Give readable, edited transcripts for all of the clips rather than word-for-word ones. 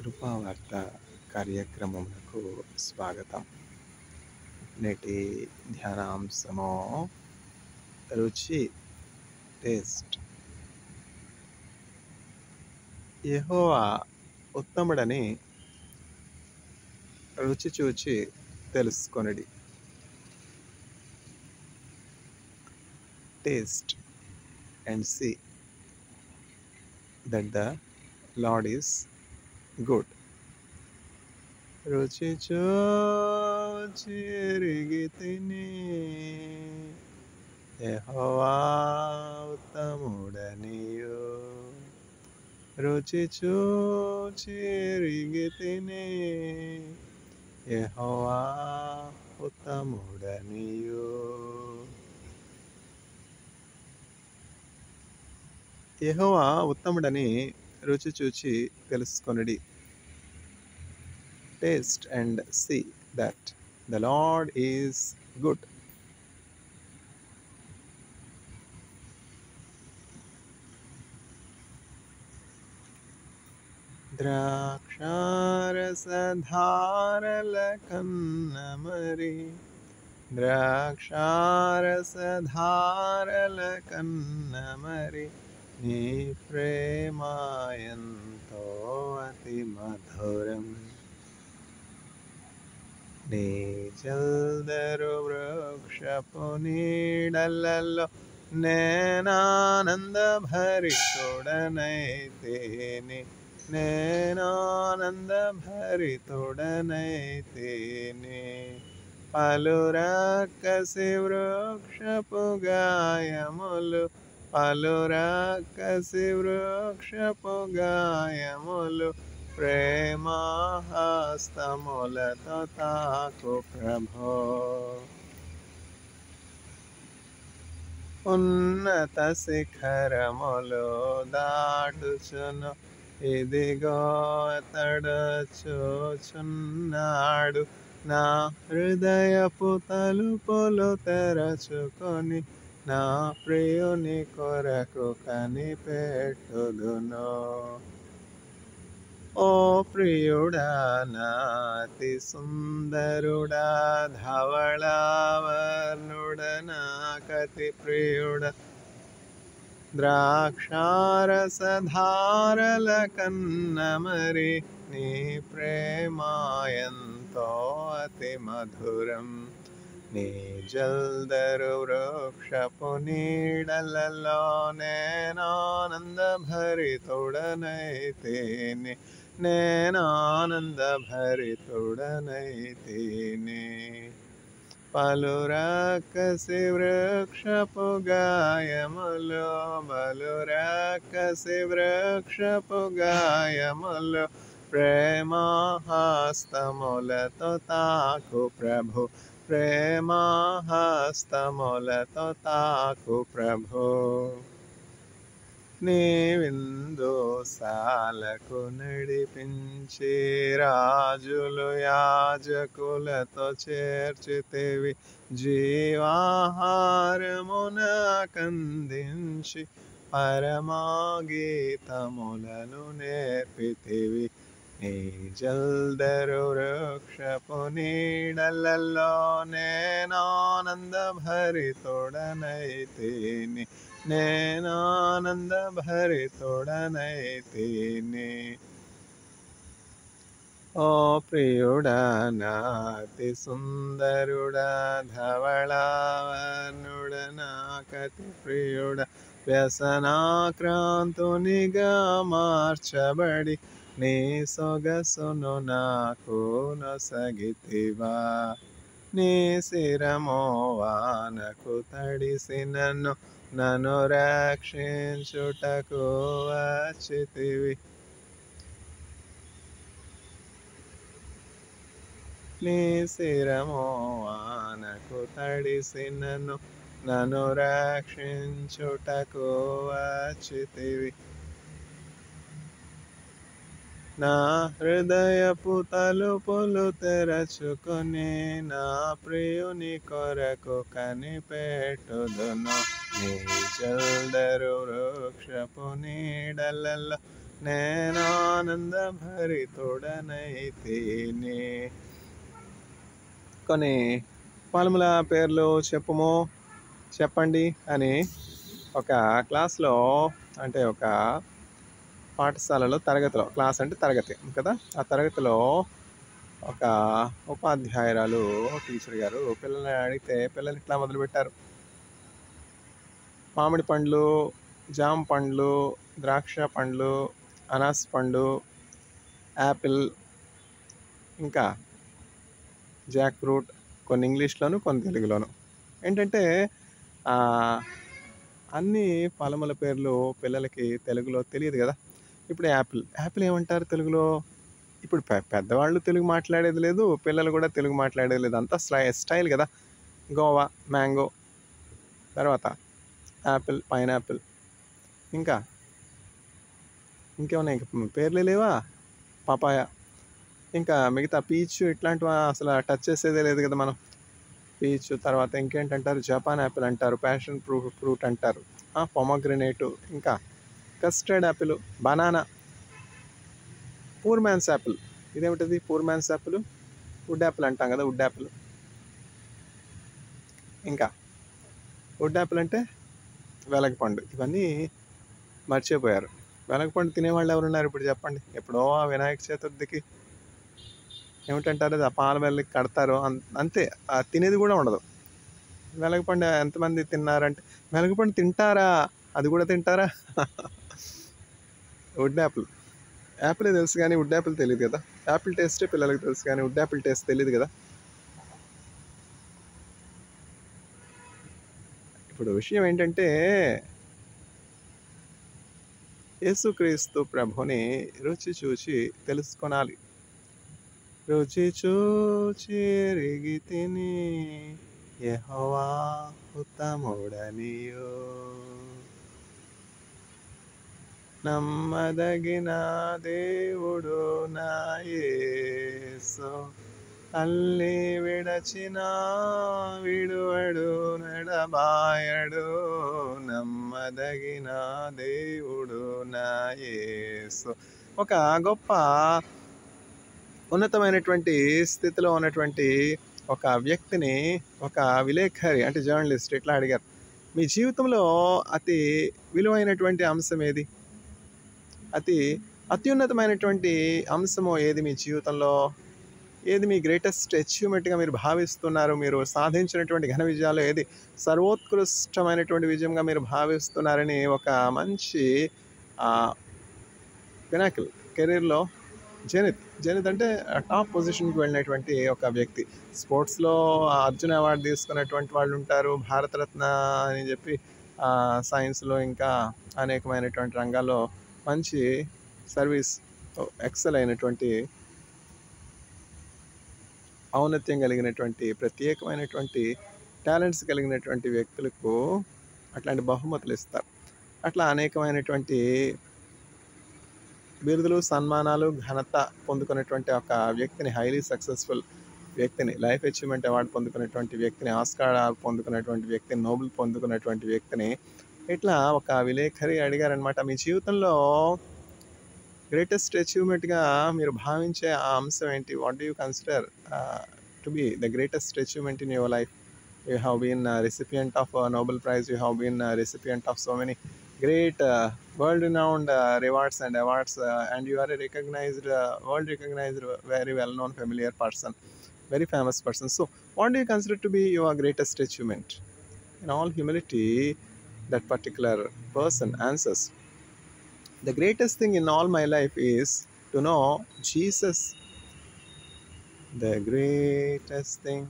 కృపావార్త కార్యక్రమమునకు స్వాగతం. నేటి ధ్యానాంశము రుచి, టేస్ట్. యెహోవా ఉత్తముడని రుచి చూచి తెలుసుకొనుడి. Taste and see that the Lord is good. రుచి చూచి ఎరిగితిని యెహోవా ఉత్తముడనియు. రుచి చూచి ఎరిగితిని యెహోవా ఉత్తముడనియు. యెహోవా ఉత్తముడని రుచి చూచి తెలుసుకొనుడి. Taste and see that the Lord is good. ద్రాక్షారసధారల కన్నమరి, ద్రాక్షారసధారల కన్నమరి, నీ ప్రేమ ఎంతో అతి మధురం. నీ జల్దరు వృక్షపు నీడలలో నేనానంద భరితుడనైతేని, నేనానంద భరితుడనైతేని. పలురక్కసి వృక్షపు గాయములు, పలురక్కసి వృక్షపు గాయములు, ప్రేమహస్తములతో తాకు ప్రభో. ఉన్నత శిఖరములు దాటుచును, ఇదిగో అతడు చూచున్నాడు. నా హృదయపు తలుపులు తెరచుకొని నా ప్రియుని కొరకు కనిపెట్టుదును. ఓ ప్రియుడా, నాతి సుందరుడా, ధవళావర్ణుడా, నాకతి ప్రియుడా. ద్రాక్షారసధారల కన్నమరి, నీ ప్రేమ ఎంతో అతి మధురం. నీ జల్దరు వృక్షపు నీడలలో నేనానంద భరితుడనైతేని, నేనానంద భరితుడనైతేని. పలురక్కసి వృక్షపు గాయములు, బలురక్కసి వృక్షపు గాయములు, ప్రేమహస్తములతో తాకు ప్రభు, ప్రేమహస్తములతో తాకు ప్రభు. నీ విందుశాలకు నడిపించి రాజులు యాజకులతో చేర్చితివి. జీవాహారమునకందించి పరమగీతములను నేర్పితివి. నీ జల్దరు వృక్షపు నీడలలో నేనానంద భరితుడనైతేని, నేనానంద భరితుడనైతేని. ఓ ప్రియుడా, నాతి సుందరుడా, ధవళావర్ణుడా, నాకతి ప్రియుడా. వ్యసనాక్రాంతునిగా మార్చబడి నీ సొగసును నాకు నొసగితివా. నీ శిరము వానకు తడిసి నన్ను రక్షించుటకు వచ్చితివి. నీ శిరము వానకు తడిసి నన్ను రక్షించుటకు వచ్చితివి. నా హృదయపు తలుపులు తెరచుకొని నా ప్రియుని కొరకు కనిపెట్టుదును. నీ జల్దరు వృక్షపు నీడలలో నేనానంద భరితోడనైతేనే. కొన్ని ఫలముల పేర్లు చెప్పుము, చెప్పండి అని ఒక క్లాస్లో, అంటే ఒక పాఠశాలలో తరగతిలో, క్లాస్ అంటే తరగతి కదా, ఆ తరగతిలో ఒక ఉపాధ్యాయురాలు టీచర్ గారు పిల్లల్ని అడిగితే పిల్లలు ఇట్లా మొదలుపెట్టారు: మామిడి పండ్లు, జామ పండ్లు, ద్రాక్ష పండ్లు, అనాస పండు, యాపిల్, ఇంకా జాక్ ఫ్రూట్. కొన్ని ఇంగ్లీష్లోను, కొన్ని తెలుగులోను. ఏంటంటే అన్ని ఫలముల పేర్లు పిల్లలకి తెలుగులో తెలియదు కదా. ఇప్పుడు యాపిల్, యాపిల్ ఏమంటారు తెలుగులో? ఇప్పుడు పెద్దవాళ్ళు తెలుగు మాట్లాడేది లేదు, పిల్లలు కూడా తెలుగు మాట్లాడేది లేదు, అంతా స్టైల్ కదా. గోవా, మ్యాంగో, తర్వాత యాపిల్, పైనాపిల్, ఇంకా ఇంకేమన్నా ఇంక పేర్లే లేవా? పపాయ, ఇంకా మిగతా పీచ్, ఇట్లాంటివి అసలు టచ్ చేసేదే లేదు కదా మనం. పీచ్ తర్వాత ఇంకేంటంటారు? జపాన్ యాపిల్ అంటారు, ప్యాషన్ ఫ్రూట్ అంటారు, పొమగ్రనేటు, ఇంకా custard apple, banana, poor man's apple. ఇదేమిటది poor man's apple? Wood apple అంటాం కదా, వుడ్ యాపిల్. ఇంకా వుడ్ యాపిల్ అంటే వెలగపండు. ఇవన్నీ మర్చిపోయారు. వెలగపండు తినేవాళ్ళు ఎవరున్నారు ఇప్పుడు చెప్పండి? ఎప్పుడో ఆ వినాయక చతుర్థికి ఏమిటంటారు, అది ఆ పాల వెళ్ళకి కడతారు, అంతే. తినేది కూడా ఉండదు. వెలగపండు ఎంతమంది తిన్నారంటే, వెలగపండు తింటారా? అది కూడా తింటారా? వుడ్ యాపిల్, యాపిలే తెలుసు కానీ వుడ్ యాపిల్ తెలియదు కదా. యాపిల్ టేస్టే పిల్లలకి తెలుసు కానీ వుడ్ యాపిల్ టేస్ట్ తెలియదు కదా. ఇప్పుడు విషయం ఏంటంటే, యేసుక్రీస్తు ప్రభుని రుచి చూచి తెలుసుకొనాలి. రుచి చూచి ఎరిగి తిని యెహోవా ఉత్తముడనియు, నమ్మదగిన దేవుడు నా యేసు, తల్లి విడచిన విడువడు నడబాయడు, నమ్మదగిన దేవుడు నా యేసు. ఒక గొప్ప ఉన్నతమైనటువంటి స్థితిలో ఉన్నటువంటి ఒక వ్యక్తిని ఒక విలేఖరి, అంటే జర్నలిస్ట్, ఇట్లా అడిగారు: మీ జీవితంలో అతి విలువైనటువంటి అంశం ఏది? అత్యున్నతమైనటువంటి అంశము ఏది మీ జీవితంలో? ఏది మీ గ్రేటెస్ట్ అచీవ్మెంట్గా మీరు భావిస్తున్నారు? మీరు సాధించినటువంటి ఘన విజయాలు ఏది సర్వోత్కృష్టమైనటువంటి విజయంగా మీరు భావిస్తున్నారని ఒక మంచి పినాకిల్ కెరీర్లో జెనిత్ అంటే టాప్ పొజిషన్కి వెళ్ళినటువంటి ఒక వ్యక్తి. స్పోర్ట్స్లో అర్జున అవార్డు తీసుకున్నటువంటి వాళ్ళు ఉంటారు, భారతరత్న అని చెప్పి, సైన్స్లో ఇంకా అనేకమైనటువంటి రంగాల్లో మంచి సర్వీస్, ఎక్సెల్ అయినటువంటి, ఔన్నత్యం కలిగినటువంటి, ప్రత్యేకమైనటువంటి టాలెంట్స్ కలిగినటువంటి వ్యక్తులకు అట్లాంటి బహుమతులు ఇస్తారు. అట్లా అనేకమైనటువంటి బిరుదులు, సన్మానాలు, ఘనత పొందుకున్నటువంటి ఒక వ్యక్తిని, హైలీ సక్సెస్ఫుల్ వ్యక్తిని, లైఫ్ అచీవ్మెంట్ అవార్డు పొందుకున్నటువంటి వ్యక్తిని, ఆస్కార్ పొందుకున్నటువంటి వ్యక్తిని, నోబెల్ పొందుకున్నటువంటి వ్యక్తిని ఇట్లా ఒక విలేఖరి అడిగారనమాట: మీ జీవితంలో గ్రేటెస్ట్ అచీవ్మెంట్గా మీరు భావించే ఆ అంశం ఏంటి? What do you consider to be the greatest achievement in your life? You have been a recipient of a Nobel Prize, you have been a recipient of so many great world-renowned rewards and awards, and you are a recognized, world-recognized, very well-known, familiar person, very famous person. So, what do you consider to be your greatest achievement? In all humility, that particular person answers: the greatest thing in all my life is to know Jesus. The greatest thing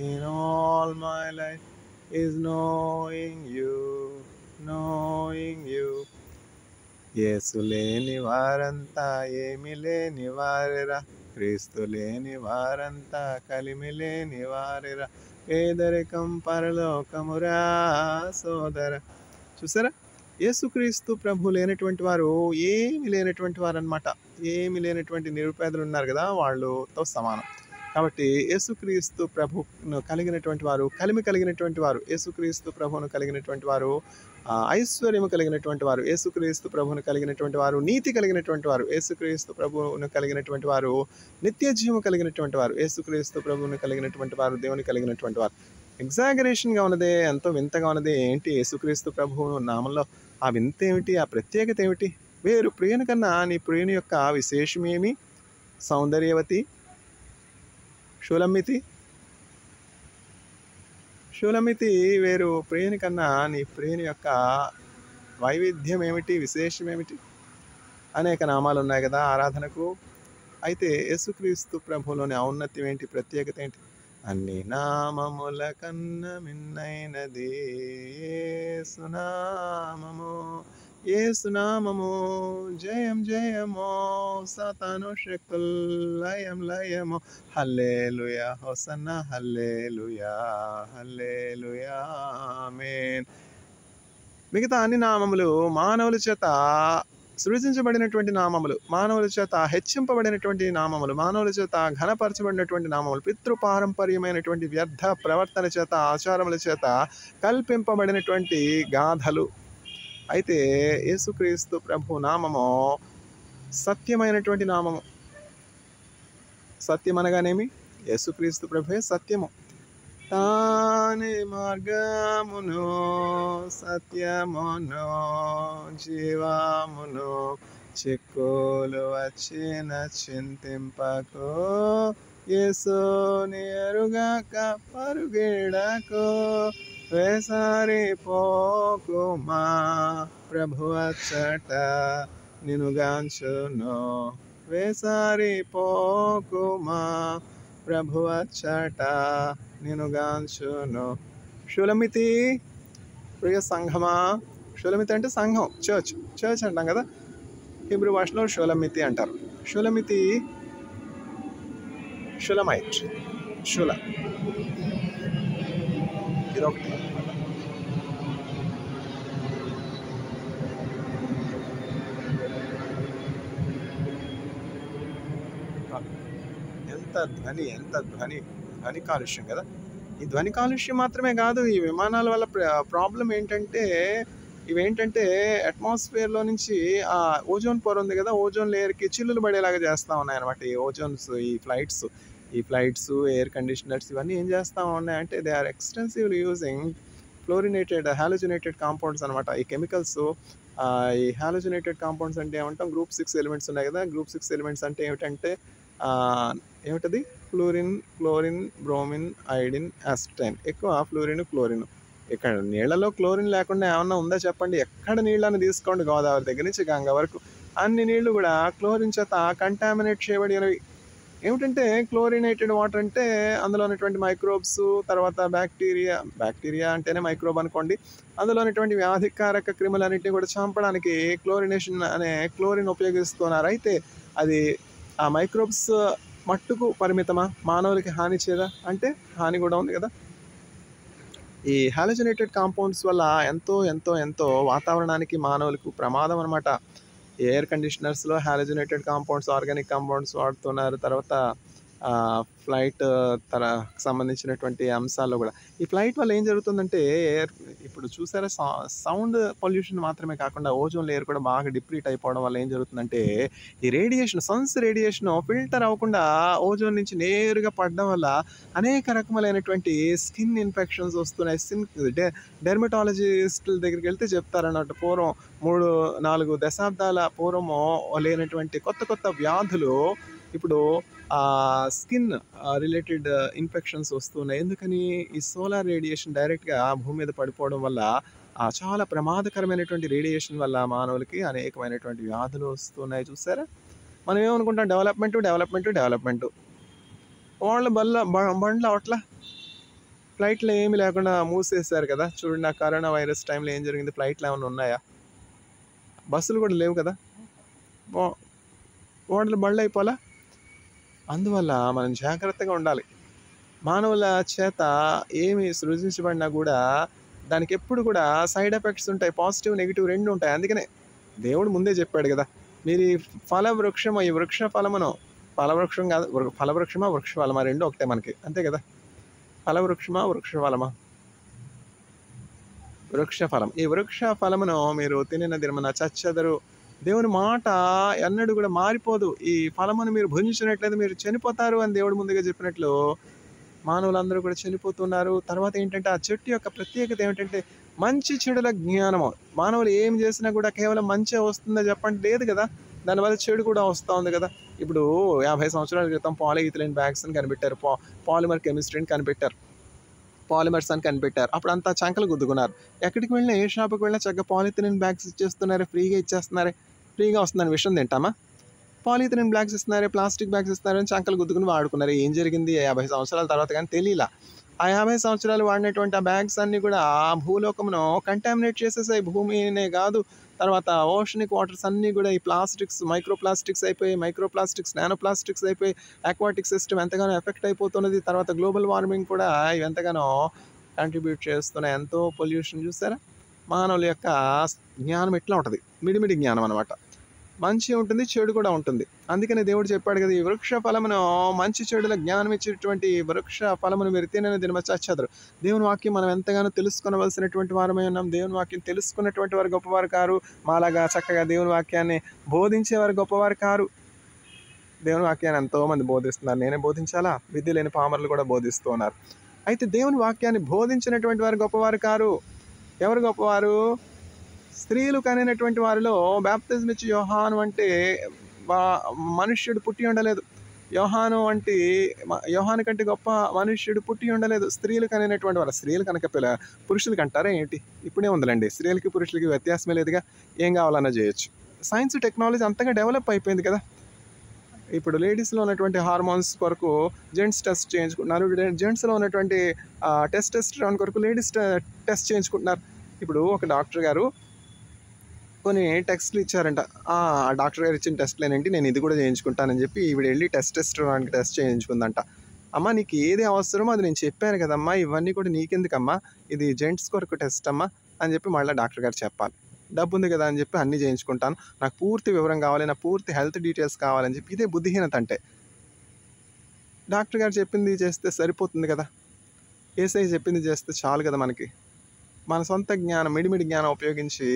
in all my life is knowing you. యేసు లేని వారంతా ఏమి లేని వారెరా, క్రీస్తు లేని వారంతా కలిమి లేని వారెరా, పేదరికం పరలోకమురా సోదర. చూసారా, యేసుక్రీస్తు ప్రభు లేనటువంటి వారు ఏమి లేనటువంటి వారు అనమాట. ఏమి లేనటువంటి నిరుపేదలు ఉన్నారు కదా, వాళ్ళతో సమానం. కాబట్టి యేసుక్రీస్తు ప్రభును కలిగినటువంటి వారు, కలిమి కలిగినటువంటి వారు, యేసుక్రీస్తు ప్రభువును కలిగినటువంటి వారు ఐశ్వర్యము కలిగినటువంటి వారు యేసుక్రీస్తు ప్రభువును కలిగినటువంటి వారు, నీతి కలిగినటువంటి వారు యేసుక్రీస్తు ప్రభువును కలిగినటువంటి వారు, నిత్య జీవము కలిగినటువంటి వారు యేసుక్రీస్తు ప్రభువును కలిగినటువంటి వారు, దేవుని కలిగినటువంటి వారు. ఎగ్జాగరేషన్గా ఉన్నదే, ఎంతో వింతగా ఉన్నది. ఏంటి యేసుక్రీస్తు ప్రభువు నామంలో ఆ వింత ఏమిటి, ఆ ప్రత్యేకత ఏమిటి? వేరు ప్రియుని కన్నా నీ ప్రియుని యొక్క విశేషమేమి? సౌందర్యవతి, షులమితి వేరు ప్రియుని కన్నా నీ ప్రియుని యొక్క వైవిధ్యం ఏమిటి, విశేషం ఏమిటి? అనేక నామాలు ఉన్నాయి కదా ఆరాధనకు. అయితే యేసుక్రీస్తు ప్రభువులోని ఔన్నత్యం ఏంటి, ప్రత్యేకత ఏంటి? అన్ని నామముల కన్న మిన్నైనది యేసునామము, యేసునామము జయం జయమో, సాతాను శక్తుల్ లయం లయమో, హల్లెలూయా హోసన్నా హల్లెలూయా హల్లెలూయా ఆమేన్. మిగతా అన్ని నామములు మానవుల చేత సృజించబడినటువంటి నామములు, మానవుల చేత హెచ్చింపబడినటువంటి నామములు, మానవుల చేత ఘనపరచబడినటువంటి నామములు, పితృపారంపర్యమైనటువంటి వ్యర్థ ప్రవర్తన చేత, ఆచారముల చేత కల్పింపబడినటువంటి గాథలు. అయితే యేసుక్రీస్తు ప్రభు నామము సత్యమైనటువంటి నామము. సత్యం అనగానేమి? యేసుక్రీస్తు ప్రభువే సత్యము. తానే మార్గమును సత్యమును జీవమును, చిక్కులు వచ్చిన చింతింపకు, యేసుని ఎరుగాక పరుగెడకు, వేసారిపోకుమా, ప్రభువచ్చట నినుగాంచును, వేసారిపోకుమా, ప్రభువచ్చట నినుగాంచును. షులమితి ప్రియ సంఘమా. షులమితి అంటే సంఘం, చర్చ్ అంటాం కదా. హిబ్రూ భాషలో షులమితి అంటారు. షులమితి, షులమైట్, ఇదొకటి. ఎంత ధ్వని కాలుష్యం కదా. ఈ ధ్వని కాలుష్యం మాత్రమే కాదు, ఈ విమానాల వల్ల ప్రాబ్లం ఏంటంటే, ఇవేంటంటే అట్మాస్ఫియర్లో నుంచి ఆ ఓజోన్ పొర ఉంది కదా, ఓజోన్ లేయర్కి చిల్లులు పడేలాగా చేస్తూ ఉన్నాయి అనమాట. ఈ ఓజోన్స్, ఈ ఫ్లైట్స్, ఎయిర్ కండిషనర్స్ ఇవన్నీ ఏం చేస్తూ ఉన్నాయంటే, they are extensively using halogenated compounds అనమాట. ఈ కెమికల్స్, ఈ హాలోజినేటెడ్ కాంపౌండ్స్ అంటే ఏమంటాం, గ్రూప్ 6 ఎలిమెంట్స్ ఉన్నాయి కదా. గ్రూప్ 6 ఎలిమెంట్స్ అంటే ఏమిటంటే ఏమిటది? ఫ్లూరిన్, క్లోరిన్, బ్రోమిన్, ఐడిన్, యాసిటైన్. ఎక్కువ క్లోరిన్. ఇక్కడ నీళ్లలో క్లోరిన్ లేకుండా ఏమన్నా ఉందా చెప్పండి? ఎక్కడ నీళ్ళని తీసుకోండి, గోదావరి దగ్గర నుంచి గంగ వరకు అన్ని నీళ్లు కూడా క్లోరిన్ చేత కంటామినేట్ చేయబడినవి. ఏమిటంటే క్లోరినేటెడ్ వాటర్ అంటే అందులో ఉన్నటువంటి మైక్రోబ్స్, తర్వాత బ్యాక్టీరియా అంటేనే మైక్రోబ్ అనుకోండి, అందులో ఉన్నటువంటి వ్యాధికారక క్రిములన్నింటినీ కూడా చంపడానికి క్లోరినేషన్ అనే క్లోరిన్ ఉపయోగిస్తున్నారు. అయితే అది ఆ మైక్రోబ్స్ మట్టుకు పరిమితమా? మానవులకి హాని చేయదా అంటే హాని కూడా ఉంది కదా. ఈ హాలోజినేటెడ్ కాంపౌండ్స్ వల్ల ఎంతో వాతావరణానికి, మానవులకు ప్రమాదం అనమాట. ఎయిర్ కండిషనర్స్లో హాలోజినేటెడ్ కాంపౌండ్స్, ఆర్గానిక్ కాంపౌండ్స్ వాడుతున్నారు. తర్వాత ఫ్లైట్ సంబంధించినటువంటి అంశాల్లో కూడా ఈ ఫ్లైట్ వల్ల ఏం జరుగుతుందంటే, ఇప్పుడు చూసారా, సౌండ్ పొల్యూషన్ మాత్రమే కాకుండా ఓజోన్ లేయర్ కూడా బాగా డిప్లీట్ అయిపోవడం వల్ల ఏం జరుగుతుందంటే, ఈ సన్స్ రేడియేషన్ ఫిల్టర్ అవ్వకుండా ఓజోన్ నుంచి నేరుగా పడడం వల్ల అనేక రకములైనటువంటి స్కిన్ ఇన్ఫెక్షన్స్ వస్తున్నాయి. డెర్మటాలజిస్టుల దగ్గరికి వెళ్తే చెప్తారన్నట్టు, పూర్వం 3-4 దశాబ్దాల పూర్వము లేనటువంటి కొత్త వ్యాధులు ఇప్పుడు స్కిన్ రిలేటెడ్ ఇన్ఫెక్షన్స్ వస్తున్నాయి. ఎందుకని? ఈ సోలార్ రేడియేషన్ డైరెక్ట్గా భూమి మీద పడిపోవడం వల్ల, చాలా ప్రమాదకరమైనటువంటి రేడియేషన్ వల్ల మానవులకి అనేకమైనటువంటి వ్యాధులు వస్తున్నాయి. చూసారా, మనం ఏమనుకుంటాం, డెవలప్మెంట్. వాళ్ళ బండ్ల అట్లా ఫ్లైట్లు ఏమి లేకుండా మూసేశారు కదా. చూడండి, ఆ కరోనా వైరస్ టైంలో ఏం జరిగింది? ఫ్లైట్లు ఏమైనా ఉన్నాయా? బస్సులు కూడా లేవు కదా, ఓడలు బళ్ళు అయిపోలా. అందువల్ల మనం జాగ్రత్తగా ఉండాలి. మానవుల చేత ఏమి సృజించబడినా కూడా దానికి ఎప్పుడు కూడా సైడ్ ఎఫెక్ట్స్ ఉంటాయి, పాజిటివ్ నెగిటివ్ రెండు ఉంటాయి. అందుకనే దేవుడు ముందే చెప్పాడు కదా, మీరు ఈ ఫలవృక్షము, ఈ వృక్ష ఫలమును, ఫలవృక్షం కాదు, ఫలవృక్షమా వృక్ష ఫలమా రెండు ఒకటే మనకి, అంతే కదా. ఫలవృక్షమా వృక్ష ఫలమా? వృక్ష ఫలం. ఈ వృక్ష ఫలమును మీరు తినిన దినమున చచ్చెదరు. దేవుని మాట ఎన్నడూ కూడా మారిపోదు. ఈ ఫలమును మీరు భుజించినట్లయితే మీరు చనిపోతారు అని దేవుడు ముందుగా చెప్పినట్లు మానవులందరూ కూడా చనిపోతున్నారు. తర్వాత ఏంటంటే ఆ చెట్టు యొక్క ప్రత్యేకత ఏమిటంటే మంచి చెడుల జ్ఞానము. మానవులు ఏం చేసినా కూడా కేవలం మంచే వస్తుందా చెప్పండి? లేదు కదా! దానివల్ల చెడు కూడా వస్తా ఉంది కదా! ఇప్పుడు 50 సంవత్సరాల క్రితం పాలిఇథిలీన్ బ్యాగ్స్ అని కనిపెట్టారు. పాలిమర్ కెమిస్ట్రీని కనిపెట్టారు. పాలిమర్స్ అని కనిపెట్టారు. అప్పుడంతా చంకలు గుద్దుకున్నారు. ఎక్కడికి వెళ్ళినా ఏ షాప్‌కి వెళ్ళినా చక్కగా పాలిథిలిన్ బ్యాగ్స్ ఇచ్చేస్తున్నారు. ఫ్రీగా ఇచ్చేస్తున్నారే. ఫ్రీగా వస్తుందని విషయం తింటామా? పాలిథిలిన్ బ్యాగ్స్ ఇస్తున్నారు, ప్లాస్టిక్ బ్యాగ్స్ ఇస్తున్నారని చంకలు గుద్దుకుని వాడుకున్నారు. ఏం జరిగింది 50 సంవత్సరాల తర్వాత కానీ తెలీలా. ఆ 50 సంవత్సరాలు వాడినటువంటి ఆ బ్యాగ్స్ అన్నీ కూడా భూలోకమును కంటామినేట్ చేసేసాయి. భూమినే కాదు, తర్వాత ఓషనిక్ వాటర్స్ అన్నీ కూడా ఈ ప్లాస్టిక్స్, మైక్రో ప్లాస్టిక్స్ అయిపోయి, మైక్రో ప్లాస్టిక్స్, నానో ప్లాస్టిక్స్ అయిపోయి అక్వాటిక్ సిస్టమ్ ఎంతగానో ఎఫెక్ట్ అయిపోతున్నది. తర్వాత గ్లోబల్ వార్మింగ్ కూడా ఇవి ఎంతగానో కంట్రిబ్యూట్ చేస్తున్నాయి. ఎంతో పొల్యూషన్ చూసారా? మానవుల యొక్క జ్ఞానం ఎట్లా ఉంటుంది? మిడిమిడి జ్ఞానం అనమాట. మంచి ఉంటుంది, చెడు కూడా ఉంటుంది. అందుకని దేవుడు చెప్పాడు కదా, ఈ వృక్ష ఫలమును మంచి చెడుల జ్ఞానం ఇచ్చేటువంటి వృక్ష ఫలమును మీరు తినని దినమ చచ్చెదరు. దేవుని వాక్యం మనం ఎంతగానో తెలుసుకొనవలసినటువంటి వారమై ఉన్నాం. దేవుని వాక్యం తెలుసుకున్నటువంటి వారు గొప్పవారు కారు. మాలాగా చక్కగా దేవుని వాక్యాన్ని బోధించేవారు గొప్పవారు కారు. దేవుని వాక్యాన్ని ఎంతోమంది బోధిస్తున్నారు. నేనే బోధించాలా? విద్య లేని పామరులు కూడా బోధిస్తూ ఉన్నారు. అయితే దేవుని వాక్యాన్ని బోధించినటువంటి వారు గొప్పవారు కారు. ఎవరు గొప్పవారు? స్త్రీలు కనినటువంటి వారిలో బాప్తిజం ఇచ్చి యోహాను అంటే మనుష్యుడు పుట్టి ఉండలేదు. యోహాను కంటే గొప్ప మనుష్యుడు పుట్టి ఉండలేదు. స్త్రీలు కనినటువంటి వారు. స్త్రీలు కనుక పురుషులు కంటారా ఏంటి? ఇప్పుడే ఉందిలేండి. స్త్రీలకి పురుషులకి వ్యత్యాసమే లేదుగా. ఏం కావాలన్నా చేయొచ్చు. సైన్స్ టెక్నాలజీ అంతగా డెవలప్ అయిపోయింది కదా. ఇప్పుడు లేడీస్లో ఉన్నటువంటి హార్మోన్స్ కొరకు జెంట్స్ టెస్ట్ చేయించుకుంటున్నారు. జెంట్స్లో ఉన్నటువంటి టెస్టోస్టెరాన్ కొరకు లేడీస్ టెస్ట్ చేయించుకుంటున్నారు. ఇప్పుడు ఒక డాక్టర్ గారు కొన్ని టెస్ట్లు ఇచ్చారంట. ఆ డాక్టర్ గారు ఇచ్చిన టెస్ట్లేనేంటి, నేను ఇది కూడా చేయించుకుంటానని చెప్పి ఈవిడ వెళ్ళి టెస్టోస్టెరాన్‌కి టెస్ట్ చేయించుకుందంట. అమ్మ నీకు ఏది అవసరమో అది నేను చెప్పాను కదమ్మా, ఇవన్నీ కూడా నీకెందుకమ్మా, ఇది జెంట్స్ కొరకు టెస్ట్ అమ్మా అని చెప్పి మళ్ళీ డాక్టర్ గారు చెప్పాలి. డబ్బు ఉంది కదా అని చెప్పి అన్నీ చేయించుకుంటాను, నాకు పూర్తి వివరం కావాలి, నా పూర్తి హెల్త్ డీటెయిల్స్ కావాలని చెప్పి, ఇదే బుద్ధిహీనత అంటే. డాక్టర్ గారు చెప్పింది చేస్తే సరిపోతుంది కదా, యేసయ్య చెప్పింది చేస్తే చాలు కదా మనకి. మన సొంత జ్ఞానం, మిడిమిడి జ్ఞానం ఉపయోగించి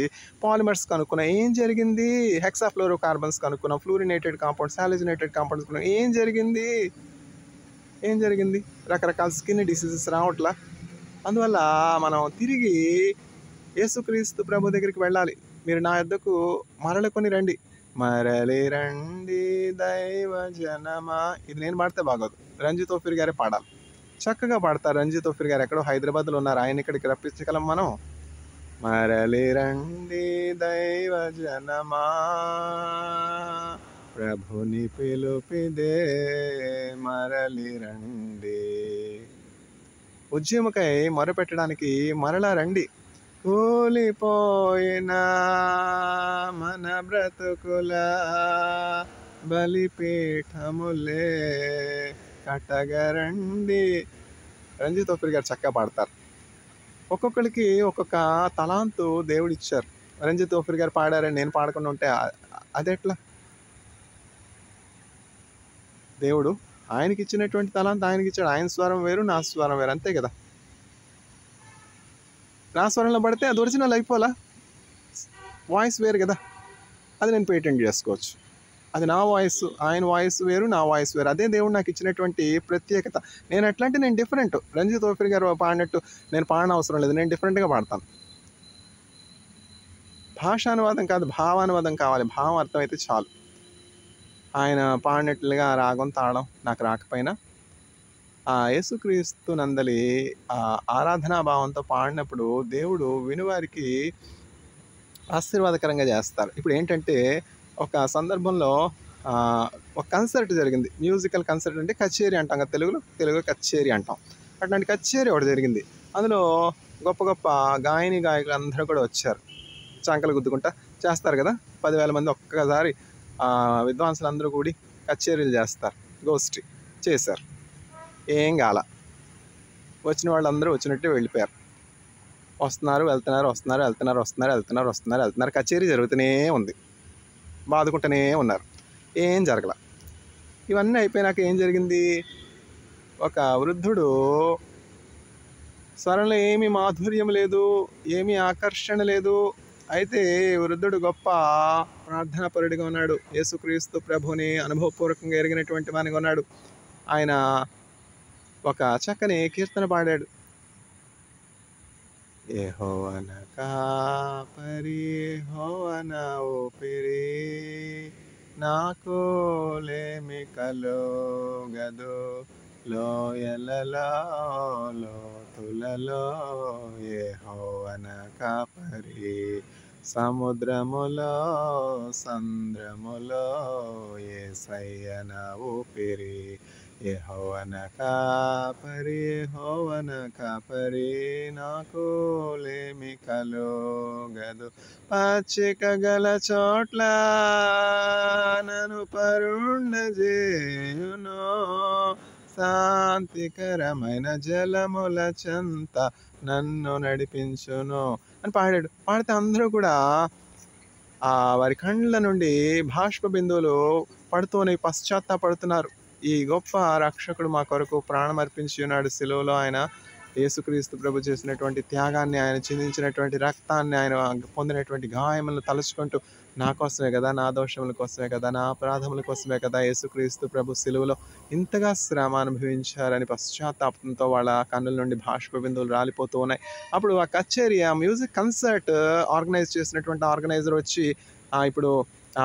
పాలిమర్స్ కనుక్కున్నాం. ఏం జరిగింది? హెక్సాఫ్లోరో కార్బన్స్ కనుక్కున్నాం, ఫ్లూరినేటెడ్ కాంపౌండ్స్, హాలోజనేటెడ్ కాంపౌండ్స్ కనుక్కున్నాం. ఏం జరిగింది? రకరకాల స్కిన్ డిసీజెస్ రావట్లా. అందువల్ల మనం తిరిగి యేసుక్రీస్తు ప్రభు దగ్గరికి వెళ్ళాలి. మీరు నా యొద్దకు మరలుకొని రండి, మరలి రండి దైవ జనమా. ఇది నేను పాడితే బాగోదు, రంజిత్ ఓఫీర్ గారే పాడాలి. చక్కగా పాడతారు రంజిత్ ఓఫీర్ గారు. ఎక్కడో హైదరాబాద్లో ఉన్నారు, ఆయన ఇక్కడికి రప్పించగలం మనం. మరలి రండి దైవ జనమా, ప్రభుని పిలుపిదే, మరలి రండి. ఉద్యమకై మొరపెట్టడానికి మరలా రండి. కూలిపోయిన మన బ్రతుకుల బలిపీఠములే కటగరండి. రంజిత్ ఓఫీర్ గారు చక్కగా పాడతారు. ఒక్కొక్కరికి ఒక్కొక్క తలాంతు దేవుడు ఇచ్చారు. రంజిత్ ఓఫీర్ గారు పాడారని నేను పాడకుండా ఉంటే అదెట్లా? దేవుడు ఆయనకి ఇచ్చినటువంటి తలాంతు ఆయనకి ఇచ్చాడు. ఆయన స్వరం వేరు, నా స్వరం వేరు, అంతే కదా. నా స్వరంలో పడితే అది ఒరిజినల్ అయిపోలా, వాయిస్ వేరు కదా, అది నేను పేటెంట్ చేసుకోవచ్చు. అది నా వాయిస్, ఆయన వాయిస్ వేరు, నా వాయిస్ వేరు. అదే దేవుడు నాకు ఇచ్చినటువంటి ప్రత్యేకత. నేను ఎట్లా అంటే నేను డిఫరెంట్. రంజిత్ ఓఫీర్ గారు పాడినట్టు నేను పాడన అవసరం లేదు, నేను డిఫరెంట్గా పాడతాను. భాషానువాదం కాదు, భావానువాదం కావాలి. భావం అర్థమైతే చాలు. ఆయన పాడినట్లుగా రాగం తాళం నాకు రాకపోయినా ఆ యేసుక్రీస్తు నందలి ఆరాధనా భావంతో పాడినప్పుడు దేవుడు వినువారికి ఆశీర్వాదకరంగా చేస్తారు. ఇప్పుడు ఏంటంటే ఒక సందర్భంలో ఒక కన్సర్ట్ జరిగింది. మ్యూజికల్ కన్సర్ట్ అంటే కచేరీ అంటాం కదా, తెలుగులో కచేరీ అంటాం. అట్లాంటి కచేరీ ఒకటి జరిగింది. అందులో గొప్ప గొప్ప గాయకులు అందరూ కూడా వచ్చారు. చంకలు గుద్దుకుంటా చేస్తారు కదా, 10,000 మంది ఒక్కసారి విద్వాంసులు అందరూ కూడి కచేరీలు చేస్తారు. గోష్ఠి చేశారు. ఏం కాల, వచ్చిన వాళ్ళందరూ వచ్చినట్టే వెళ్ళిపోయారు. వస్తున్నారు వెళ్తున్నారు. కచేరీ జరుగుతూనే ఉంది, బాదుకుంటూనే ఉన్నారు, ఏం జరగల. ఇవన్నీ అయిపోయినాక ఏం జరిగింది? ఒక వృద్ధుడు స్వరంలో ఏమీ మాధుర్యం లేదు, ఏమీ ఆకర్షణ లేదు. అయితే వృద్ధుడు గొప్ప ప్రార్థనాపరుడిగా ఉన్నాడు. యేసుక్రీస్తు ప్రభుని అనుభవపూర్వకంగా ఎరిగినటువంటి వానిగా ఉన్నాడు. ఆయన ఒక చక్కని కీర్తన పాడాడు. యెహోవా నా కాపరి, యెహోవా నా ఊపిరి, నాకు లేమి కలుగదు. లోయలలో లోతులలో యెహోవా నా కాపరి, సముద్రములో సంద్రములో యేసయ్య నా ఊపిరి. యెహోవా నా కాపరి, యెహోవా నా కాపరి, నాకు లేమి కలుగదు. పచ్చిక గల చోట్ల నన్ను పరుండజేయును, శాంతికరమైన జలముల చెంత నన్ను నడిపించును అని పాడాడు. పాడితే అందరూ కూడా వారి కళ్ళ నుండి బాష్ప బిందువులు పడుతూనే పశ్చాత్తాపడుతున్నారు. ఈ గొప్ప రక్షకుడు మా కొరకు ప్రాణం అర్పించి ఉన్నాడు. శిలువలో ఆయన యేసుక్రీస్తు ప్రభు చేసినటువంటి త్యాగాన్ని, ఆయన చిందించినటువంటి రక్తాన్ని, ఆయన పొందినటువంటి గాయములను తలుచుకుంటూ, నా కోసమే కదా, నా దోషముల కోసమే కదా, నా అపరాధముల కోసమే కదా యేసుక్రీస్తు ప్రభు శిలువలో ఇంతగా శ్రమ అనుభవించారని పశ్చాత్తాపంతో వాళ్ళ కన్నుల నుండి బాష్ప బిందువులు రాలిపోతూ ఉన్నాయి. అప్పుడు ఆ కచేరీ, ఆ మ్యూజిక్ కన్సర్ట్ ఆర్గనైజ్ చేసినటువంటి ఆర్గనైజర్ వచ్చి ఇప్పుడు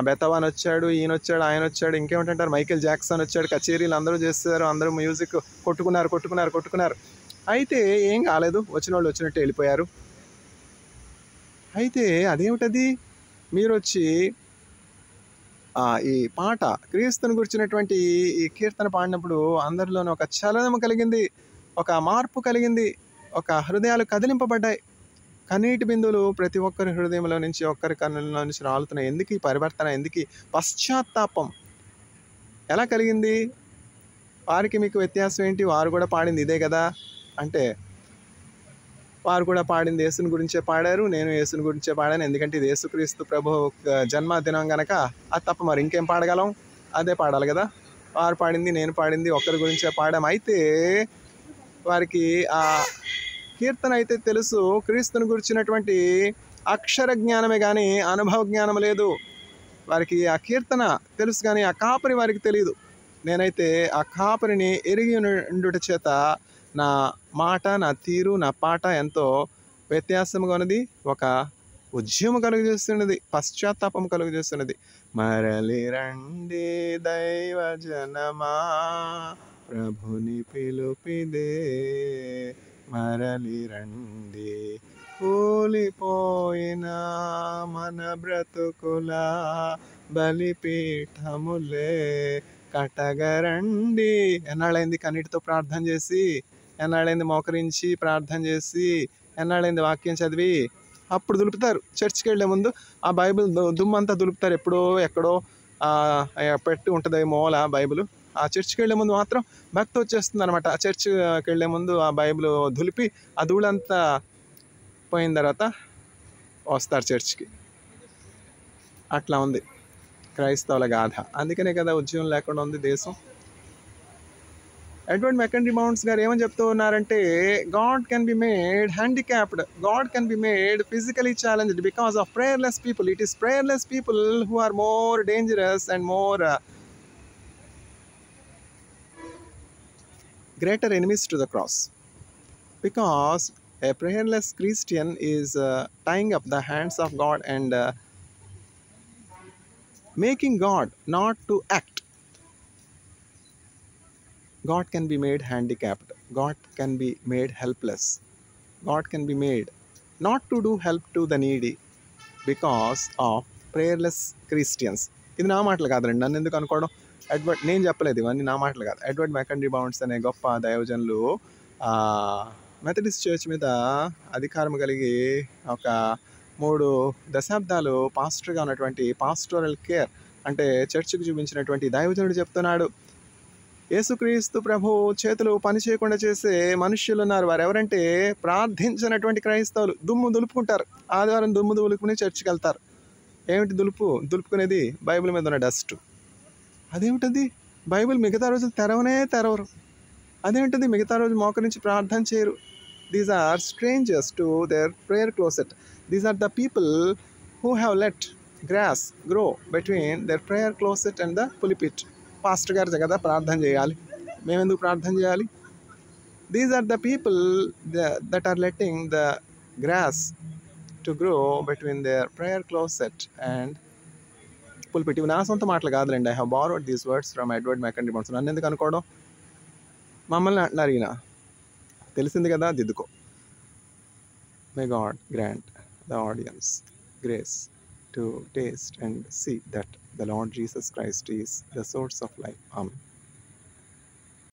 బెతవాన్ వచ్చాడు, ఈయన వచ్చాడు, ఆయన వచ్చాడు, ఇంకేమిటంటారు, మైకేల్ జాక్సన్ వచ్చాడు, కచేరీలు అందరూ చేస్తారు, అందరూ మ్యూజిక్ కొట్టుకున్నారు. అయితే ఏం కాలేదు, వచ్చిన వాళ్ళు వచ్చినట్టు వెళ్ళిపోయారు. అయితే అదేమిటది, మీరు వచ్చి ఈ పాట క్రీస్తుని గురించినటువంటి ఈ కీర్తన పాడినప్పుడు అందరిలోనూ ఒక చలనం కలిగింది, ఒక మార్పు కలిగింది, ఒక హృదయాలు కదిలింపబడ్డాయి. కన్నీటి బిందువులు ప్రతి ఒక్కరి హృదయంలో నుంచి, ఒక్కరి కన్నుల్లో నుంచి రాలుతున్నాయి. ఎందుకు ఈ పరివర్తన, ఎందుకు ఈ పశ్చాత్తాపం ఎలా కలిగింది? వారికి మీకు వ్యత్యాసం ఏంటి? వారు కూడా పాడింది ఇదే కదా అంటే, వారు కూడా పాడింది యేసుని గురించే పాడారు, నేను యేసుని గురించే పాడాను. ఎందుకంటే ఇది యేసుక్రీస్తు ప్రభు జన్మదినం కనుక. అది తప్ప మరి ఇంకేం పాడగలం? అదే పాడాలి కదా. వారు పాడింది, నేను పాడింది ఒక్కరి గురించే పాడాం. అయితే వారికి ఆ కీర్తన అయితే తెలుసు, క్రీస్తుని గురించినటువంటి అక్షర జ్ఞానమే కానీ అనుభవ జ్ఞానం లేదు. వారికి ఆ కీర్తన తెలుసు కానీ ఆ కాపరి వారికి తెలియదు. నేనైతే ఆ కాపరిని ఎరిగి ఉండుట చేత నా మాట, నా తీరు, నా పాట ఎంతో వ్యత్యాసంగా ఉన్నది. ఒక ఉద్యమం కలుగజేస్తున్నది, పశ్చాత్తాపం కలుగజేస్తున్నది. మరలి రండి దైవ జనమా, ప్రభుని పిలుపిదే, మరలి రండి కూలిపోయిన మన బ్రతుకుల బలిపీఠములే కటగరండి. ఎన్నాళ్ళైంది కన్నీటితో ప్రార్థన చేసి, ఎన్నాళ్ళైంది మోకరించి ప్రార్థన చేసి, ఎన్నాళ్ళైంది వాక్యం చదివి. అప్పుడు దులుపుతారు చర్చికి వెళ్ళే ముందు ఆ బైబిల్ దుమ్మంతా దులుపుతారు. ఎప్పుడో ఎక్కడో పెట్టి ఉంటుంది మూల బైబిల్. ఆ చర్చికి వెళ్ళే ముందు మాత్రం భక్తి వచ్చేస్తుంది అనమాట. ఆ చర్చికి వెళ్ళే ముందు ఆ బైబిల్ దులిపి ఆ ధూళంతా పోయిన తర్వాత వస్తారు చర్చికి. అట్లా ఉంది క్రైస్తవుల గాథ. అందుకనే కదా ఉద్యోగం లేకుండా ఉంది దేశం. ఎడ్వర్డ్ మెకండీ మౌంట్స్ గారు ఏమని చెప్తూ ఉన్నారంటే, God can be made handicapped, God can be made physically challenged because of prayerless people. It is prayerless people who are more dangerous and more greater enemies to the cross, because a prayerless Christian is tying up the hands of God and making God not to act. God can be made handicapped, God can be made helpless, God can be made not to do help to the needy because of prayerless Christians. ఇది నా మాటలు కాదండి, నన్ను ఎందుకు అనుకోవడం. నేను చెప్పలేదు, ఇవన్నీ నా మాటలు కాదు. ఎడ్వర్డ్ మెకండీ మౌంట్స్ అనే గొప్ప దైవజనులు మెథడిస్ట్ చర్చ్ మీద అధికారం కలిగి ఒక 3 దశాబ్దాలు పాస్టర్గా ఉన్నటువంటి పాస్టోరల్ కేర్ అంటే చర్చికి చూపించినటువంటి దైవజనుడు చెప్తున్నాడు, యేసుక్రీస్తు ప్రభు చేతులు పని చేయకుండా చేసే మనుష్యులు ఉన్నారు. వారు ఎవరంటే ప్రార్థించినటువంటి క్రైస్తవులు. దుమ్ము దులుపుకుంటారు, ఆదివారం దుమ్ము దులుపుకుని చర్చికి వెళ్తారు. ఏమిటి దులుపుకునేది? బైబిల్ మీద ఉన్న డస్ట్. అదేమిటది? బైబిల్ మిగతా రోజులు తెరవరు. అదేంటిది? మిగతా రోజు మోకరించి ప్రార్థన చేయరు. These are strangers to their prayer closet. These are the people who have let grass grow between their prayer closet and the pulpit. Pastor గారు కదా ప్రార్థన చేయాలి, మేమెందుకు ప్రార్థన చేయాలి? These are the people that are letting the grass to grow between their prayer closet and pulpit. ఇవి నా సొంత మాటలు కాదులేండి. I have borrowed these words from Edward McKendree Bounds. నన్ను ఎందుకు అనుకోవడం? మమ్మల్ని అంటున్నారు ఈయన. తెలిసింది కదా, దిద్దుకో. May God grant the audience grace to taste and see that the Lord Jesus Christ is the source of life. Amen.